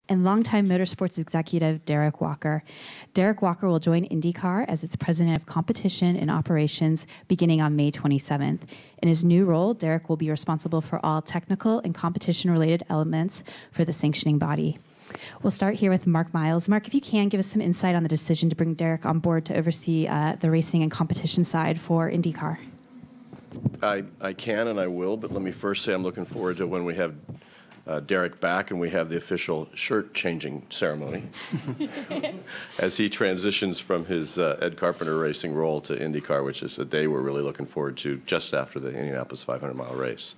and longtime motorsports executive Derrick Walker. Derrick Walker will join IndyCar as its president of competition and operations beginning on May 27th. In his new role, Derrick will be responsible for all technical and competition-related elements for the sanctioning body. We'll start here with Mark Miles. Mark, if you can, give us some insight on the decision to bring Derrick on board to oversee the racing and competition side for IndyCar. I can and I will, but let me first say I'm looking forward to when we have Derrick back and we have the official shirt-changing ceremony as he transitions from his Ed Carpenter racing role to IndyCar, which is a day we're really looking forward to just after the Indianapolis 500-mile race.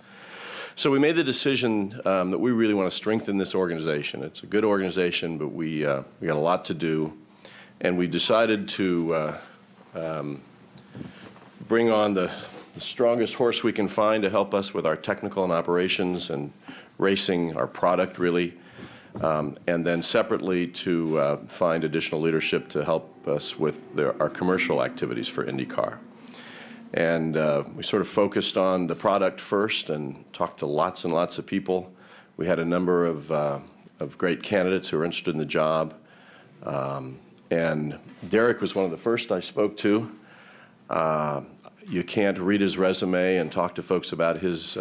So we made the decision that we really want to strengthen this organization. It's a good organization, but we got a lot to do, and we decided to bring on the strongest horse we can find to help us with our technical and operations and racing, our product really, and then separately to find additional leadership to help us with our commercial activities for IndyCar. And we sort of focused on the product first and talked to lots and lots of people. We had a number of great candidates who were interested in the job. And Derrick was one of the first I spoke to. You can't read his resume and talk to folks about his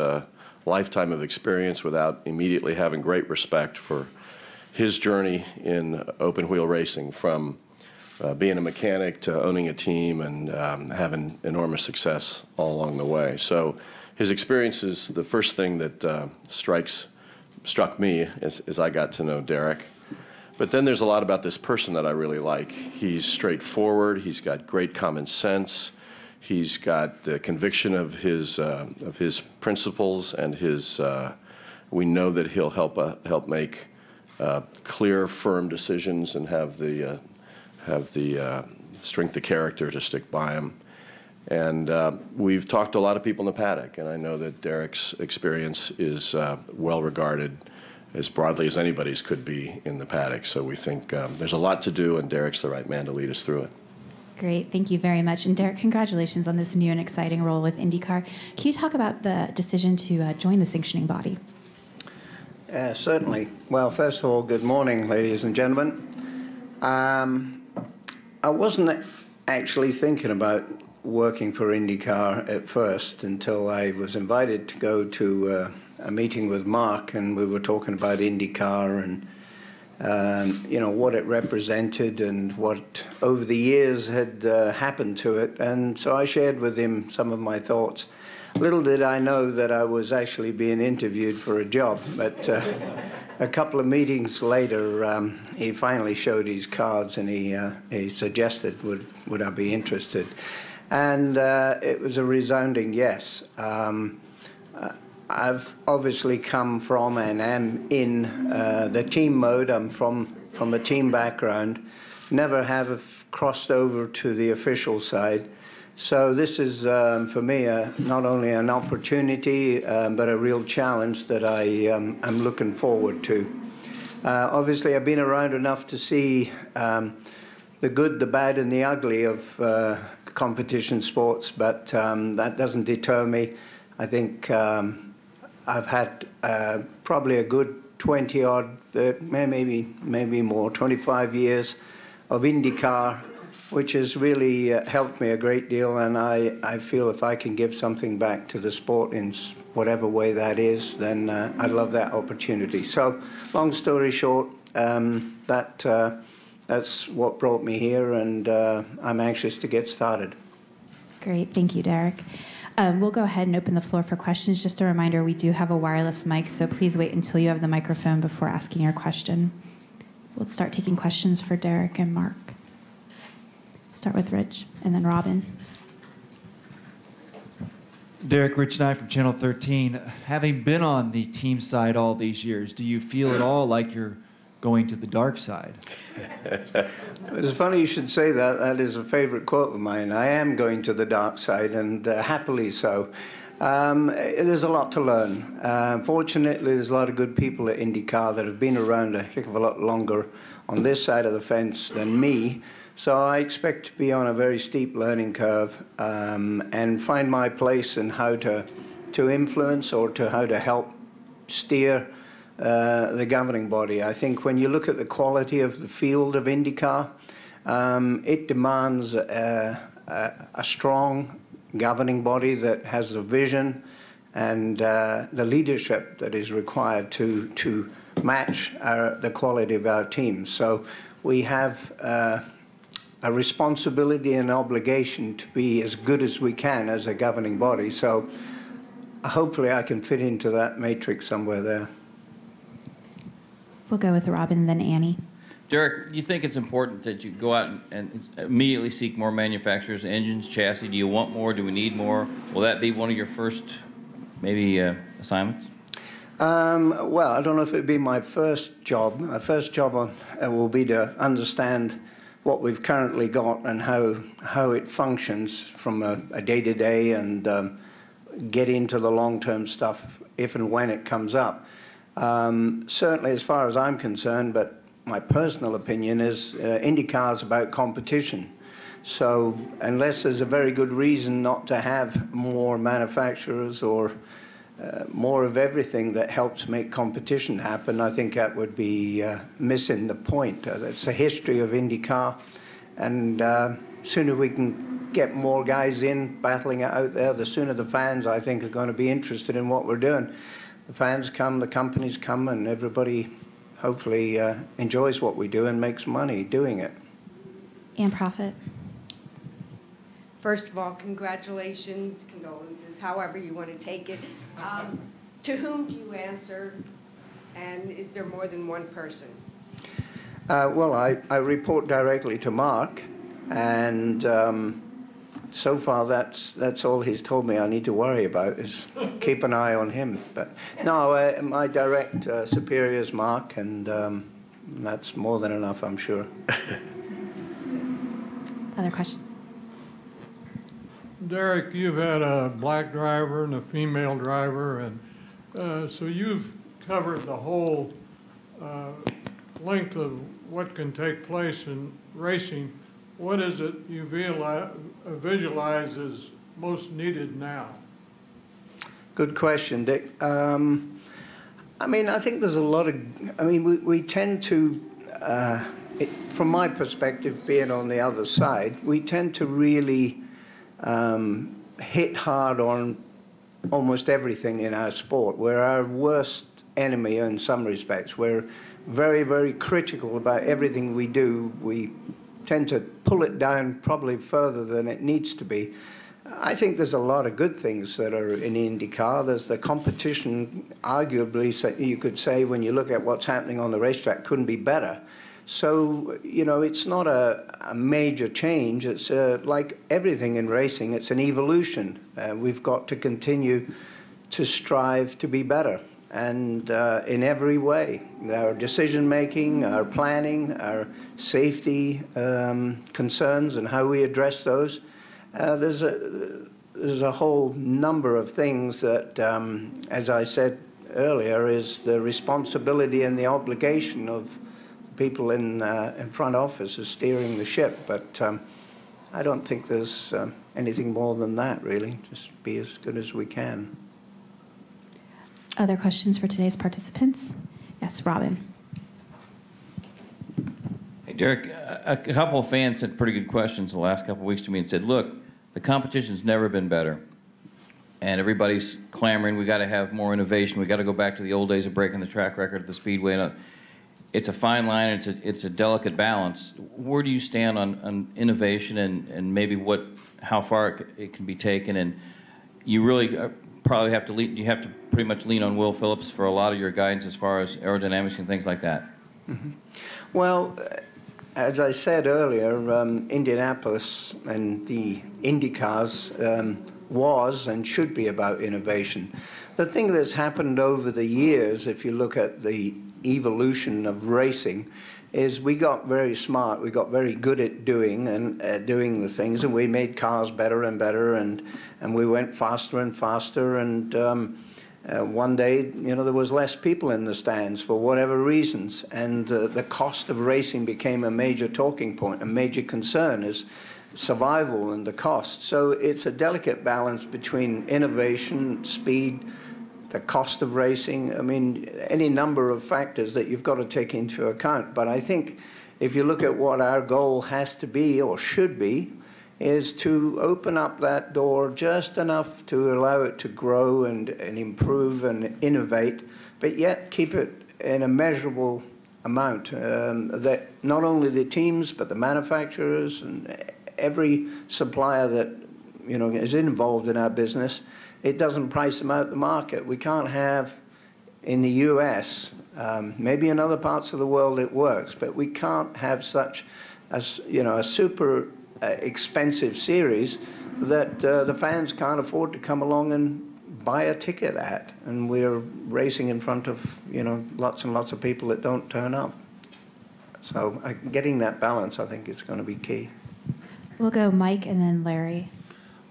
lifetime of experience without immediately having great respect for his journey in open-wheel racing, from being a mechanic to owning a team and having enormous success all along the way. So his experience is the first thing that struck me as I got to know Derrick. But then there's a lot about this person that I really like. He's straightforward. He's got great common sense. He's got the conviction of his principles, and we know that he'll help make clear, firm decisions and have the strength of character to stick by him. And we've talked to a lot of people in the paddock, and I know that Derrick's experience is well regarded as broadly as anybody's could be in the paddock. So we think there's a lot to do, and Derrick's the right man to lead us through it. Great, thank you very much. And Derrick, congratulations on this new and exciting role with IndyCar. Can you talk about the decision to join the sanctioning body? Certainly. Well, first of all, good morning, ladies and gentlemen. I wasn't actually thinking about working for IndyCar at first until I was invited to go to a meeting with Mark, and we were talking about IndyCar and you know, what it represented and what over the years had happened to it. And so I shared with him some of my thoughts. Little did I know that I was actually being interviewed for a job, but a couple of meetings later, he finally showed his cards, and he suggested, would I be interested? And it was a resounding yes. I've obviously come from and am in the team mode. I'm from a team background. Never have crossed over to the official side. So this is, for me, not only an opportunity, but a real challenge that I am looking forward to. Obviously, I've been around enough to see the good, the bad, and the ugly of competition sports, but that doesn't deter me. I think I've had probably a good 20-odd, maybe more, 25 years of IndyCar, which has really helped me a great deal, and I feel if I can give something back to the sport in whatever way that is, then I'd love that opportunity. So, long story short, that's what brought me here, and I'm anxious to get started. Great, thank you, Derrick. We'll go ahead and open the floor for questions. Just a reminder, we do have a wireless mic, so please wait until you have the microphone before asking your question. We'll start taking questions for Derrick and Mark. Start with Rich, and then Robin. Derrick, Rich Nye from Channel 13. Having been on the team side all these years, do you feel at all like you're going to the dark side? It's funny you should say that. That is a favorite quote of mine. I am going to the dark side, and happily so. There's a lot to learn. Fortunately, there's a lot of good people at IndyCar that have been around a heck of a lot longer on this side of the fence than me. So I expect to be on a very steep learning curve and find my place in how to influence or to how to help steer the governing body. I think when you look at the quality of the field of IndyCar, it demands a strong governing body that has the vision and the leadership that is required to match the quality of our team. So we have a responsibility and obligation to be as good as we can as a governing body. So hopefully I can fit into that matrix somewhere there. We'll go with Robin, then Annie. Derrick, do you think it's important that you go out and immediately seek more manufacturers, engines, chassis? Do you want more? Do we need more? Will that be one of your first, maybe, assignments? Well, I don't know if it would be my first job. My first job will be to understand what we've currently got and how it functions from a day-to-day and get into the long-term stuff if and when it comes up. Certainly, as far as I'm concerned, but my personal opinion is IndyCar is about competition. So unless there's a very good reason not to have more manufacturers or more of everything that helps make competition happen, I think that would be missing the point. That's the history of IndyCar, and sooner we can get more guys in battling it out there, the sooner the fans, I think, are going to be interested in what we're doing. The fans come, the companies come, and everybody hopefully enjoys what we do and makes money doing it. And Profit. First of all, congratulations, condolences, however you want to take it. To whom do you answer, and is there more than one person? Well, I report directly to Mark, and so far that's all he's told me I need to worry about is keep an eye on him. But no, my direct superior is Mark, and that's more than enough, I'm sure. Other questions? Derrick, you've had a black driver and a female driver, and so you've covered the whole length of what can take place in racing. What is it you visualize as most needed now? Good question, Dick. I mean, I think there's a lot of, I mean, we tend to, from my perspective, being on the other side, we tend to really hit hard on almost everything in our sport. We're our worst enemy in some respects. We're very, very critical about everything we do. We tend to pull it down probably further than it needs to be. I think there's a lot of good things that are in IndyCar. There's the competition, arguably, you could say, when you look at what's happening on the racetrack, couldn't be better. So, you know, it's not a major change. It's like everything in racing, it's an evolution. We've got to continue to strive to be better, and in every way. Our decision-making, our planning, our safety concerns and how we address those. There's a whole number of things that, as I said earlier, is the responsibility and the obligation of people in front office is steering the ship, but I don't think there's anything more than that, really. Just be as good as we can. Other questions for today's participants? Yes, Robin. Hey, Derrick, a couple of fans sent pretty good questions the last couple of weeks to me and said, look, the competition's never been better, and everybody's clamoring, we got to have more innovation, we got to go back to the old days of breaking the track record at the Speedway. And it's a fine line, it's a delicate balance. Where do you stand on innovation and maybe how far it can be taken? And you really probably have to pretty much lean on Will Phillips for a lot of your guidance as far as aerodynamics and things like that. Mm-hmm. Well, as I said earlier, Indianapolis and the IndyCars was and should be about innovation. The thing that's happened over the years, if you look at the evolution of racing, is we got very smart, we got very good at doing the things, and we made cars better and better, and we went faster and faster, and one day, you know, there was less people in the stands for whatever reasons, and the cost of racing became a major talking point. A major concern is survival and the cost. So it's a delicate balance between innovation, speed, the cost of racing. I mean, any number of factors that you've got to take into account. But I think if you look at what our goal has to be or should be, is to open up that door just enough to allow it to grow and improve and innovate, but yet keep it in a measurable amount, that not only the teams but the manufacturers and every supplier that is involved in our business, it doesn't price them out the market. We can't have in the US, maybe in other parts of the world it works, but we can't have such a super expensive series that the fans can't afford to come along and buy a ticket at, and we're racing in front of lots and lots of people that don't turn up. So getting that balance, I think, is going to be key. We'll go Mike and then Larry.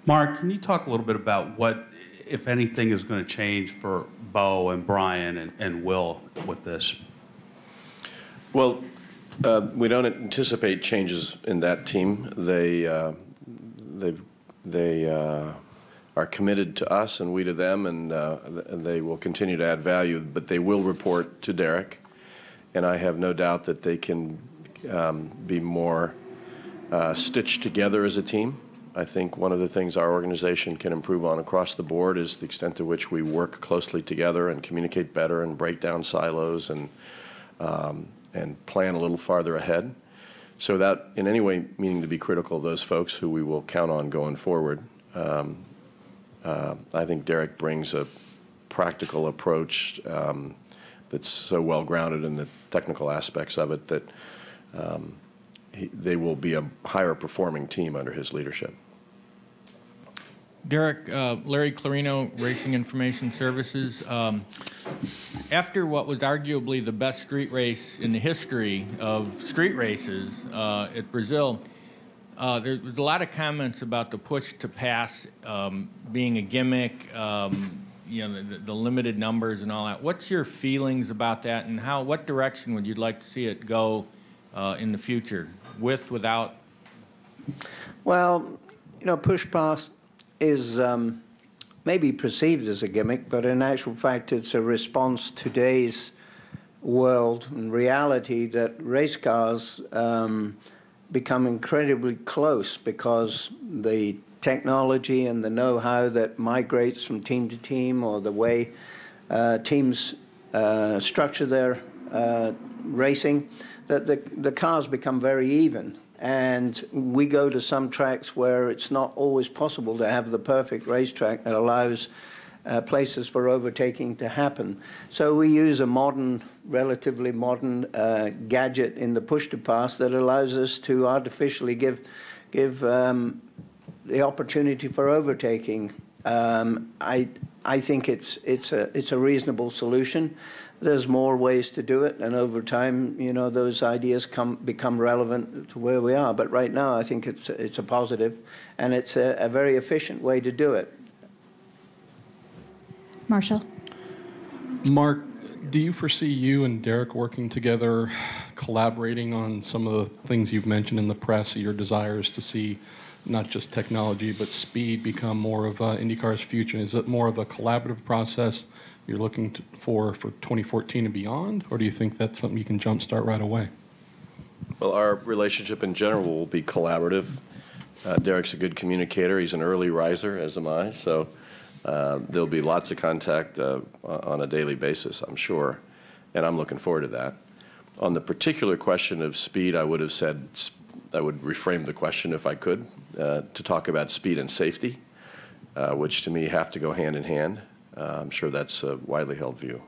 Mark, can you talk a little bit about what, if anything, is going to change for Bo and Brian and Will with this? Well, we don't anticipate changes in that team. They are committed to us and we to them, and they will continue to add value, but they will report to Derrick, and I have no doubt that they can be more stitched together as a team. I think one of the things our organization can improve on across the board is the extent to which we work closely together and communicate better and break down silos and plan a little farther ahead. So without in any way meaning to be critical of those folks who we will count on going forward, I think Derrick brings a practical approach that's so well grounded in the technical aspects of it that they will be a higher performing team under his leadership. Derrick, Larry Clarino, Racing Information Services. After what was arguably the best street race in the history of street races at Brazil, there was a lot of comments about the push to pass being a gimmick, the limited numbers and all that. What's your feelings about that, and what direction would you like to see it go in the future, with, without? Well, push pass is maybe perceived as a gimmick, but in actual fact it's a response to today's world and reality that race cars become incredibly close because the technology and the know-how that migrates from team to team, or the way teams structure their racing, that the cars become very even. And we go to some tracks where it's not always possible to have the perfect racetrack that allows places for overtaking to happen. So we use a relatively modern gadget in the push-to-pass that allows us to artificially give the opportunity for overtaking. I think it's a reasonable solution. There's more ways to do it, and over time, those ideas become relevant to where we are. But right now, I think it's a positive, and it's a very efficient way to do it. Marshall. Mark, do you foresee you and Derrick working together, collaborating on some of the things you've mentioned in the press, your desires to see not just technology but speed become more of IndyCar's future? Is it more of a collaborative process you're looking for 2014 and beyond, or do you think that's something you can jumpstart right away? Well, our relationship in general will be collaborative. Derrick's a good communicator. He's an early riser, as am I, so there'll be lots of contact on a daily basis, I'm sure, and I'm looking forward to that. On the particular question of speed, I would have said, I would reframe the question if I could, to talk about speed and safety, which to me have to go hand in hand. I'm sure that's a widely held view.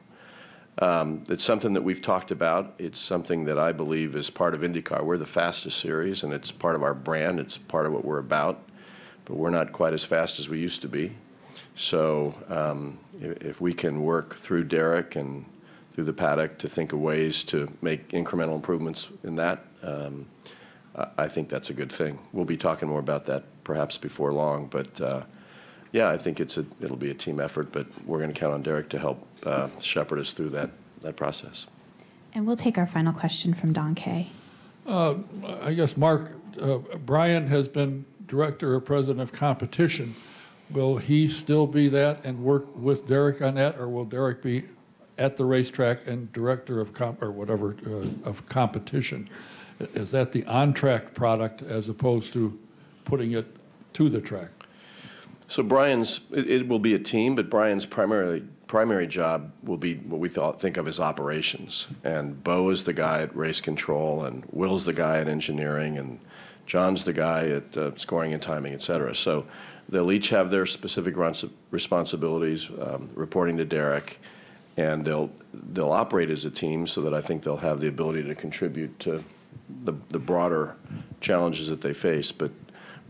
It's something that we've talked about. It's something that I believe is part of IndyCar. We're the fastest series, and it's part of our brand. It's part of what we're about, but we're not quite as fast as we used to be. So if we can work through Derrick and through the paddock to think of ways to make incremental improvements in that, I think that's a good thing. We'll be talking more about that perhaps before long, but yeah, I think it'll be a team effort, but we're going to count on Derrick to help shepherd us through that process. And we'll take our final question from Don Kay. I guess, Mark, Brian has been director or president of competition. will he still be that and work with Derrick on that, or will Derrick be at the racetrack and director of of competition? Is that the on-track product as opposed to putting it to the track? So Brian's, it will be a team, but Brian's primary job will be what we think of as operations. And Bo is the guy at race control, and Will's the guy at engineering, and John's the guy at scoring and timing, et cetera. So they'll each have their specific responsibilities, reporting to Derrick, and they'll operate as a team so that I think they'll have the ability to contribute to the broader challenges that they face. But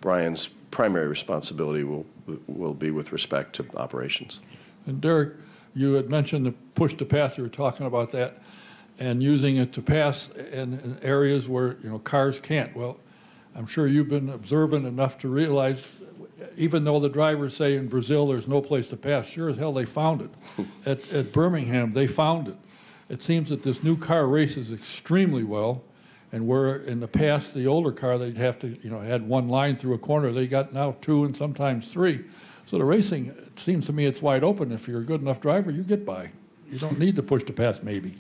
Brian's primary responsibility will be with respect to operations. And Derrick, you had mentioned the push-to-pass. You were talking about that and using it to pass in areas where cars can't. Well, I'm sure you've been observant enough to realize, even though the drivers say in Brazil there's no place to pass, sure as hell they found it. At Birmingham, they found it. It seems that this new car races extremely well, and where in the past, the older car, they'd have to, had one line through a corner, they got now 2 and sometimes 3. So the racing, it seems to me it's wide open. If you're a good enough driver, you get by. You don't need to push to pass, maybe.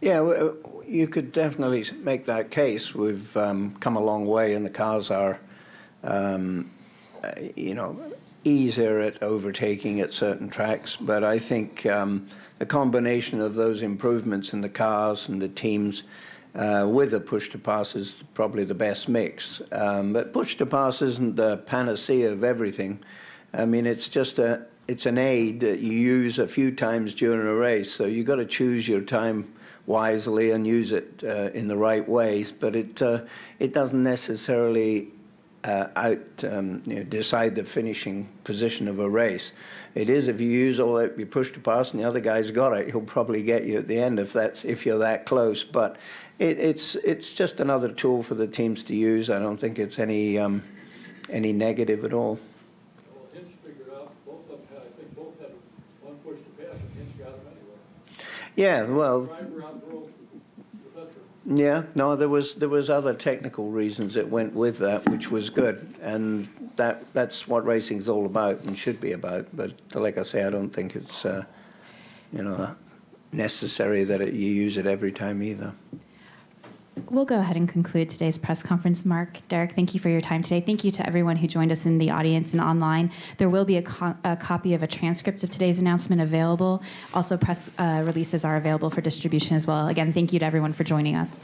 Yeah, well, you could definitely make that case. We've come a long way, and the cars are, easier at overtaking at certain tracks. But I think the combination of those improvements in the cars and the teams with the push-to-pass is probably the best mix. But push-to-pass isn't the panacea of everything. I mean, it's just it's an aid that you use a few times during a race. So you've got to choose your time wisely and use it in the right ways. But it doesn't necessarily decide the finishing position of a race. It is, if you use all that, you push to pass, and the other guy's got it, he'll probably get you at the end if you're that close. But it's just another tool for the teams to use. I don't think it's any negative at all. Well, Hinch figured out both of them. I think both had one push to pass, and Hinch got them anyway. Yeah, well. Driver outdrove the veteran. Yeah, no, there was other technical reasons that went with that, which was good, and that's what racing's all about and should be about. But like I say, I don't think it's necessary that you use it every time either. We'll go ahead and conclude today's press conference. Mark, Derrick, thank you for your time today. Thank you to everyone who joined us in the audience and online. There will be a copy of a transcript of today's announcement available. Also, press releases are available for distribution as well. Again, thank you to everyone for joining us.